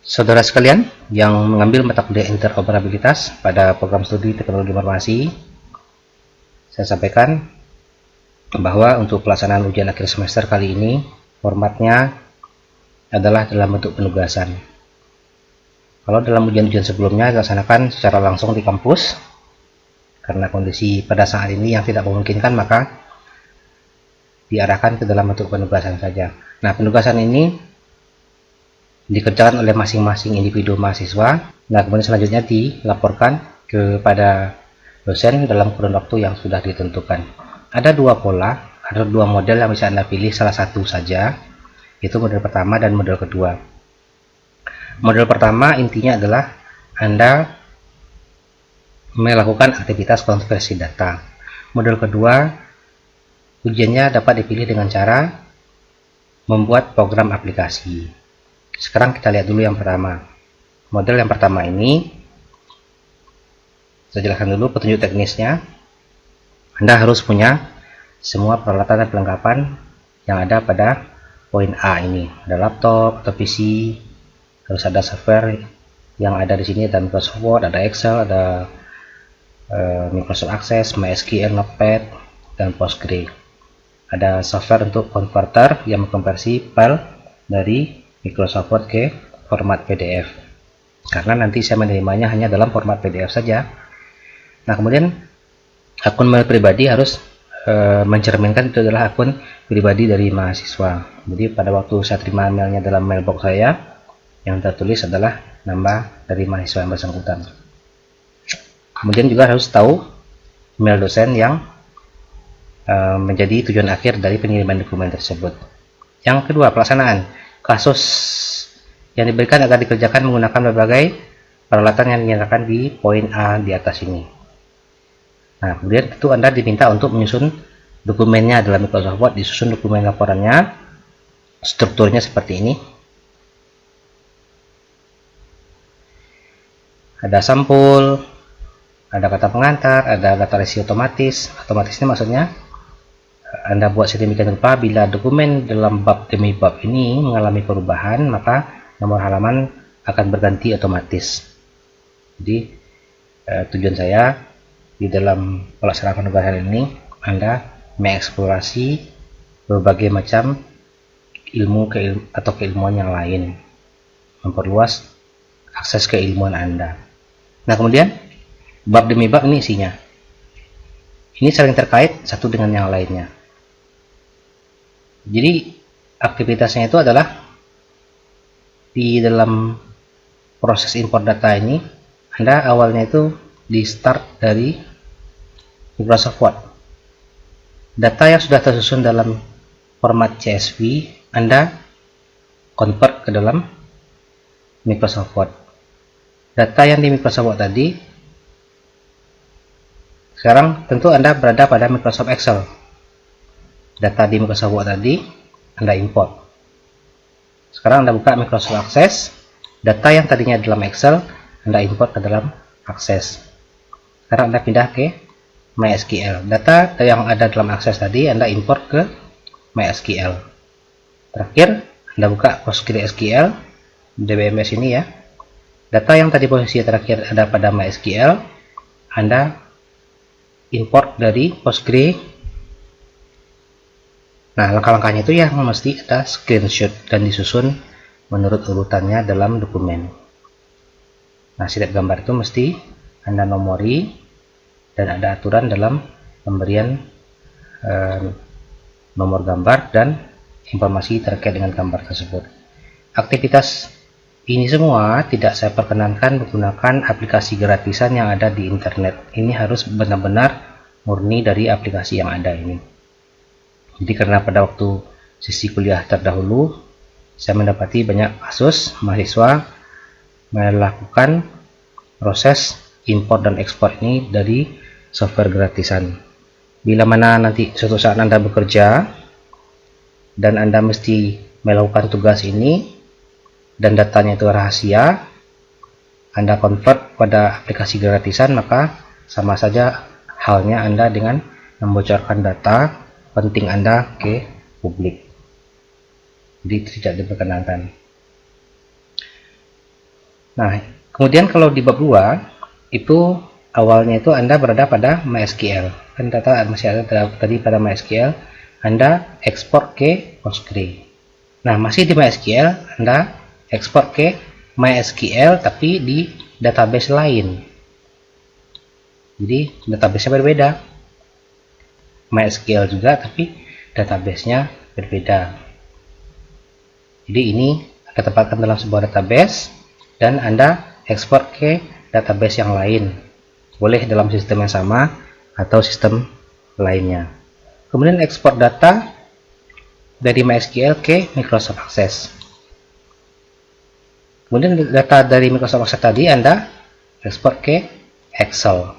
Saudara sekalian yang mengambil mata kuliah interoperabilitas pada program studi teknologi informasi, saya sampaikan bahwa untuk pelaksanaan ujian akhir semester kali ini formatnya adalah dalam bentuk penugasan. Kalau dalam ujian-ujian sebelumnya dilaksanakan secara langsung di kampus, karena kondisi pada saat ini yang tidak memungkinkan, maka diarahkan ke dalam bentuk penugasan saja. Nah, penugasan ini dikerjakan oleh masing-masing individu mahasiswa. Nah, kemudian selanjutnya dilaporkan kepada dosen dalam kurun waktu yang sudah ditentukan. Ada dua pola, ada dua model yang bisa Anda pilih salah satu saja, yaitu model pertama dan model kedua. Model pertama intinya adalah Anda melakukan aktivitas konversi data. Model kedua, ujiannya dapat dipilih dengan cara membuat program aplikasi. Sekarang kita lihat dulu yang pertama. Model yang pertama ini, saya jelaskan dulu petunjuk teknisnya. Anda harus punya semua peralatan dan perlengkapan yang ada pada poin A ini. Ada laptop atau PC, harus ada software yang ada di sini, ada Microsoft Word, ada Excel, ada Microsoft Access, MySQL, Notepad, dan Postgre. Ada software untuk converter yang mengkonversi file dari Microsoft Word ke format PDF, karena nanti saya menerimanya hanya dalam format PDF saja. Nah, kemudian akun mail pribadi harus mencerminkan itu adalah akun pribadi dari mahasiswa. Jadi pada waktu saya terima mailnya dalam mailbox saya, yang tertulis adalah nama dari mahasiswa yang bersangkutan. Kemudian juga harus tahu email dosen yang menjadi tujuan akhir dari pengiriman dokumen tersebut. Yang kedua, pelaksanaan. Kasus yang diberikan agar dikerjakan menggunakan berbagai peralatan yang dinyatakan di poin A di atas ini. Nah, kemudian itu Anda diminta untuk menyusun dokumennya dalam Microsoft Word, disusun dokumen laporannya, strukturnya seperti ini. Ada sampul, ada kata pengantar, ada data resi otomatis. Otomatis ini maksudnya Anda buat sedemikian rupa bila dokumen dalam bab demi bab ini mengalami perubahan, maka nomor halaman akan berganti otomatis. Jadi tujuan saya di dalam pelaksanaan penugasan ini, Anda mengeksplorasi berbagai macam ilmu atau keilmuan yang lain, memperluas akses keilmuan Anda. Nah, kemudian bab demi bab ini isinya. Ini saling terkait satu dengan yang lainnya. Jadi aktivitasnya itu adalah di dalam proses import data ini, Anda awalnya itu di start dari Microsoft Word. Data yang sudah tersusun dalam format CSV, Anda convert ke dalam Microsoft Word. Data yang di Microsoft Word tadi, sekarang tentu Anda berada pada Microsoft Excel. Data di Microsoft Word tadi Anda import. Sekarang Anda buka Microsoft Access, data yang tadinya dalam Excel Anda import ke dalam Access. Sekarang Anda pindah ke MySQL. Data yang ada dalam Access tadi Anda import ke MySQL. Terakhir Anda buka PostgreSQL, DBMS ini ya. Data yang tadi posisi terakhir ada pada MySQL, Anda import dari Postgre. Nah, langkah-langkahnya itu yang mesti ada screenshot dan disusun menurut urutannya dalam dokumen. Nah, setiap gambar itu mesti Anda nomori dan ada aturan dalam pemberian nomor gambar dan informasi terkait dengan gambar tersebut. Aktivitas ini semua tidak saya perkenankan menggunakan aplikasi gratisan yang ada di internet. Ini harus benar-benar murni dari aplikasi yang ada ini. Jadi karena pada waktu sesi kuliah terdahulu saya mendapati banyak kasus mahasiswa melakukan proses import dan ekspor ini dari software gratisan. Bila mana nanti suatu saat Anda bekerja dan Anda mesti melakukan tugas ini dan datanya itu rahasia, Anda convert pada aplikasi gratisan, maka sama saja halnya Anda dengan membocorkan data penting Anda ke publik. Jadi tidak diperkenankan. Nah, kemudian kalau di bab 2 itu awalnya itu Anda berada pada MySQL. Kan data masih ada tadi pada MySQL, Anda ekspor ke Postgre. Nah, masih di MySQL, Anda ekspor ke MySQL tapi di database lain. Jadi database-nya berbeda. MySQL juga tapi database-nya berbeda. Jadi ini Anda tempatkan dalam sebuah database dan Anda ekspor ke database yang lain. Boleh dalam sistem yang sama atau sistem lainnya. Kemudian ekspor data dari MySQL ke Microsoft Access. Kemudian data dari Microsoft Access tadi Anda ekspor ke Excel.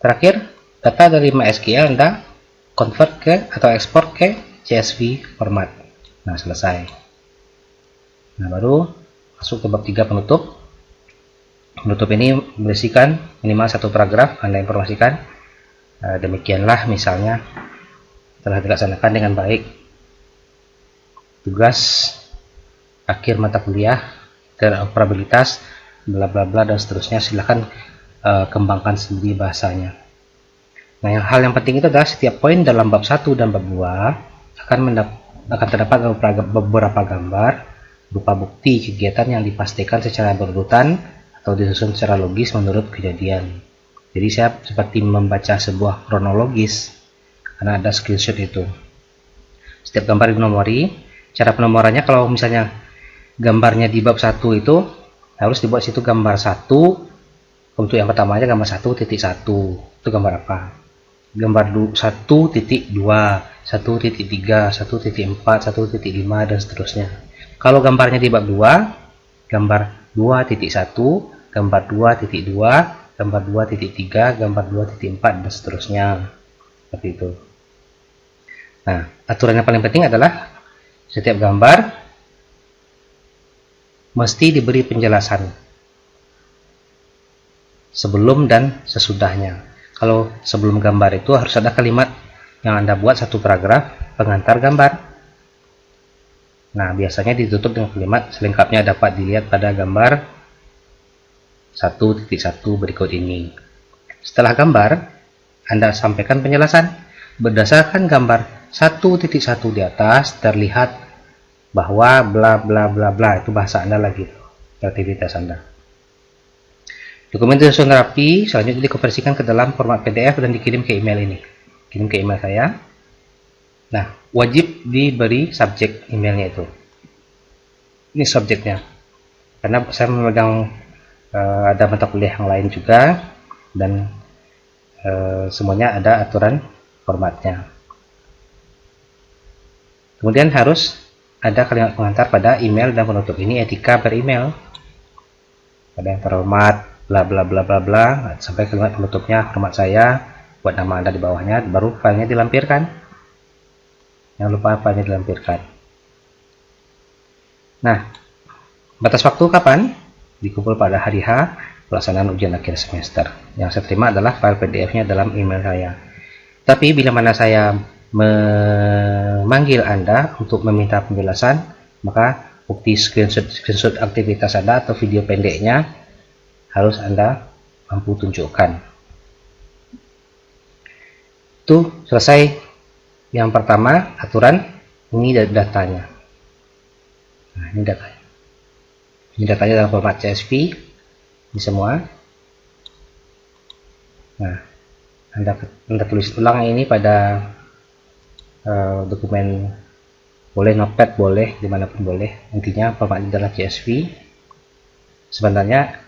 Terakhir, data dari MySQL Anda convert ke atau ekspor ke CSV format. Nah, selesai. Nah, baru masuk ke bab 3 penutup. Penutup ini berisikan minimal satu paragraf Anda informasikan. Demikianlah misalnya telah dilaksanakan dengan baik tugas akhir mata kuliah, interoperabilitas, bla bla bla dan seterusnya. Silahkan kembangkan sendiri bahasanya. Nah, hal yang penting itu adalah setiap poin dalam bab 1 dan bab 2 akan terdapat beberapa gambar berupa bukti kegiatan yang dipastikan secara berurutan atau disusun secara logis menurut kejadian. Jadi saya seperti membaca sebuah kronologis karena ada screenshot itu. Setiap gambar dinomori. Cara penomorannya, kalau misalnya gambarnya di bab 1 itu harus dibuat situ gambar 1. Untuk yang pertamanya gambar 1.1. Itu gambar apa? Gambar 1.2, 1.3, 1.4, 1.5 dan seterusnya. Kalau gambarnya di bab 2, gambar 2.1, gambar 2.2, gambar 2.3, gambar 2.4 dan seterusnya. Seperti itu. Nah, aturan yang paling penting adalah setiap gambar mesti diberi penjelasan sebelum dan sesudahnya. Kalau sebelum gambar itu harus ada kalimat yang Anda buat satu paragraf pengantar gambar. Nah, biasanya ditutup dengan kalimat selengkapnya dapat dilihat pada gambar 1.1 berikut ini. Setelah gambar, Anda sampaikan penjelasan. Berdasarkan gambar 1.1 di atas terlihat bahwa bla bla bla bla, itu bahasa Anda lagi, kreativitas Anda. Dokumen disusun rapi, selanjutnya dikonversikan ke dalam format PDF dan dikirim ke email ini. Kirim ke email saya. Nah, wajib diberi subjek emailnya itu. Ini subjeknya. Karena saya memegang ada mata kuliah yang lain juga dan semuanya ada aturan formatnya. Kemudian harus ada kalimat pengantar pada email dan penutup. Ini etika beremail. Ada yang terhormat bla bla bla bla bla sampai kalimat penutupnya hormat saya, buat nama Anda di bawahnya, baru filenya dilampirkan. Jangan lupa filenya dilampirkan. Nah, batas waktu kapan? Dikumpul pada hari H pelaksanaan ujian akhir semester. Yang saya terima adalah file PDF-nya dalam email saya. Tapi bila mana saya memanggil Anda untuk meminta penjelasan, maka bukti screenshot aktivitas Anda atau video pendeknya harus Anda mampu tunjukkan. Itu selesai yang pertama, aturan. Ini datanya. Nah, ini datanya. Ini datanya dalam format CSV. Ini semua. Nah, Anda tulis ulang ini pada dokumen, boleh notepad, boleh dimanapun boleh. Intinya formatnya adalah CSV. Sebenarnya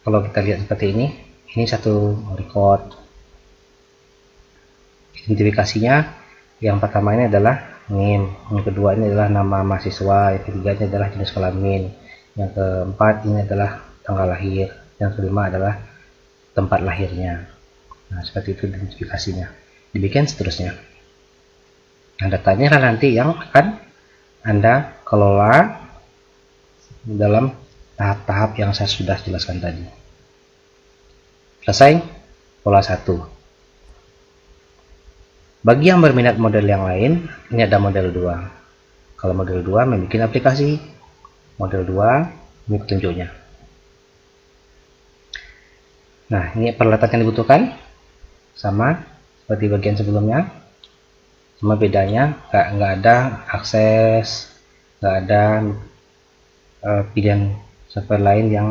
kalau kita lihat seperti ini satu record. Identifikasinya yang pertama ini adalah NIM, yang kedua ini adalah nama mahasiswa, yang ketiga ini adalah jenis kelamin, yang keempat ini adalah tanggal lahir, yang kelima adalah tempat lahirnya. Nah, seperti itu identifikasinya. Demikian seterusnya. Nah, datanya lah nanti yang akan Anda kelola dalam tahap-tahap yang saya sudah jelaskan tadi. Selesai pola 1. Bagi yang berminat model yang lain, ini ada model 2. Kalau model 2 membuat aplikasi. Model 2 Ini petunjuknya. Nah, ini peralatan yang dibutuhkan sama seperti bagian sebelumnya, cuma bedanya nggak ada akses, nggak ada pilihan software lain yang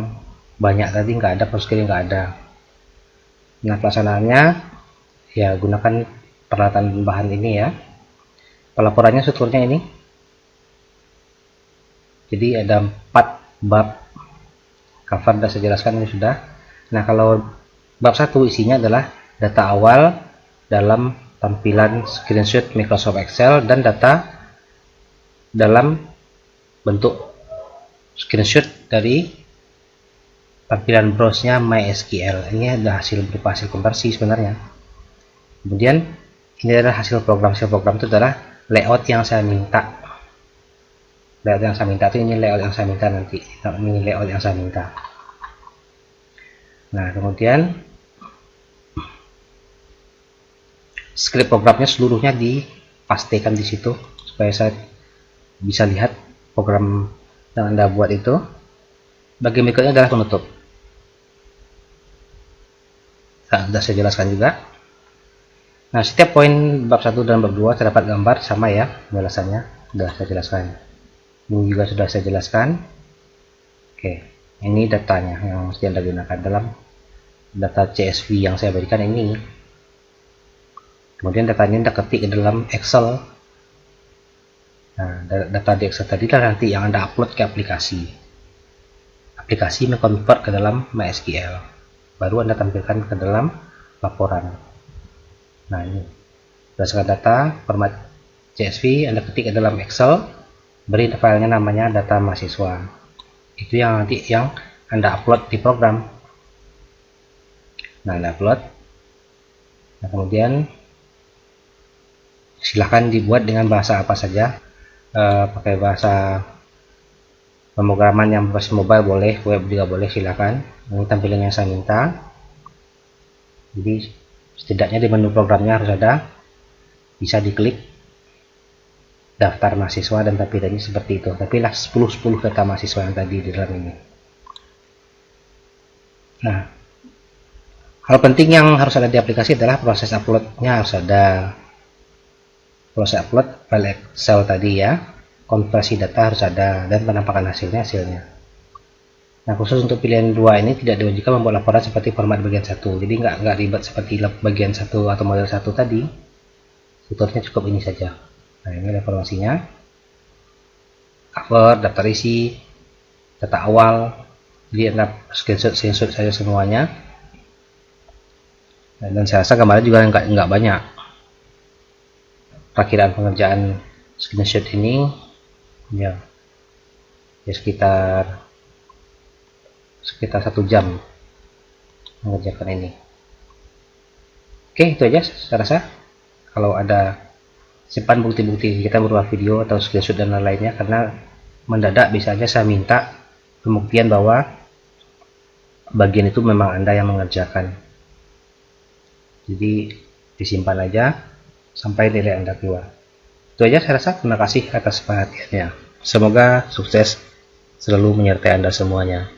banyak tadi, nggak ada, prosedur nggak ada. Nah, pelaksanaannya ya gunakan peralatan bahan ini ya. Pelaporannya strukturnya ini, jadi ada 4 bab. Cover sudah saya jelaskan ini sudah. Nah, kalau bab 1 isinya adalah data awal dalam tampilan screenshot Microsoft Excel dan data dalam bentuk screenshot dari tampilan browse-nya MySQL. Ini adalah hasil berupa hasil konversi sebenarnya. Kemudian ini adalah hasil program. Hasil program itu adalah layout yang saya minta. Layout yang saya minta itu ini layout yang saya minta nanti. Ini layout yang saya minta. Nah, kemudian script programnya seluruhnya dipastikan di situ supaya saya bisa lihat program yang Anda buat itu. Bagian berikutnya adalah penutup. Sudah saya jelaskan juga. Nah, setiap poin bab 1 dan bab 2 terdapat gambar sama ya penjelasannya. Sudah saya jelaskan. Ini juga sudah saya jelaskan. Oke, ini datanya yang mesti Anda gunakan dalam data CSV yang saya berikan ini. Kemudian datanya Anda ketik ke dalam Excel. Nah, data di Excel tadi lah nanti yang Anda upload ke aplikasi. Aplikasi mengkonvert ke dalam MySQL. Baru Anda tampilkan ke dalam laporan. Nah, ini berdasarkan data format CSV, Anda ketik ke dalam Excel, beri filenya namanya data mahasiswa. Itu yang nanti yang Anda upload di program. Nah, Anda upload. Nah, kemudian silahkan dibuat dengan bahasa apa saja. Pakai bahasa pemrograman yang berbasis mobile boleh, web juga boleh, silahkan. Ini tampilan yang saya minta. Jadi setidaknya di menu programnya harus ada, bisa diklik daftar mahasiswa dan tampilannya seperti itu. Tapi lah 10 data mahasiswa yang tadi di dalam ini. Nah, hal penting yang harus ada di aplikasi adalah proses uploadnya harus ada. Proses upload file Excel tadi ya, konversi data harus ada, dan penampakan hasilnya. Nah, khusus untuk pilihan 2 ini tidak diwajibkan membuat laporan seperti format bagian 1. Jadi nggak ribet seperti bagian 1 atau model 1 tadi. Fiturnya cukup ini saja. Nah, ini informasinya. Cover, daftar isi, data awal. Jadi Anda screenshot saja semuanya. Dan saya rasa gambarnya juga nggak banyak. Perakiraan pengerjaan screenshot ini ya sekitar 1 jam mengerjakan ini. Oke, itu aja saya rasa. Kalau ada simpan bukti-bukti kita berupa video atau screenshot dan lain-lainnya, karena mendadak biasanya saya minta pembuktian bahwa bagian itu memang Anda yang mengerjakan. Jadi disimpan aja sampai nilai Anda keluar. Itu aja saya rasa. Terima kasih atas perhatiannya. Semoga sukses selalu menyertai Anda semuanya.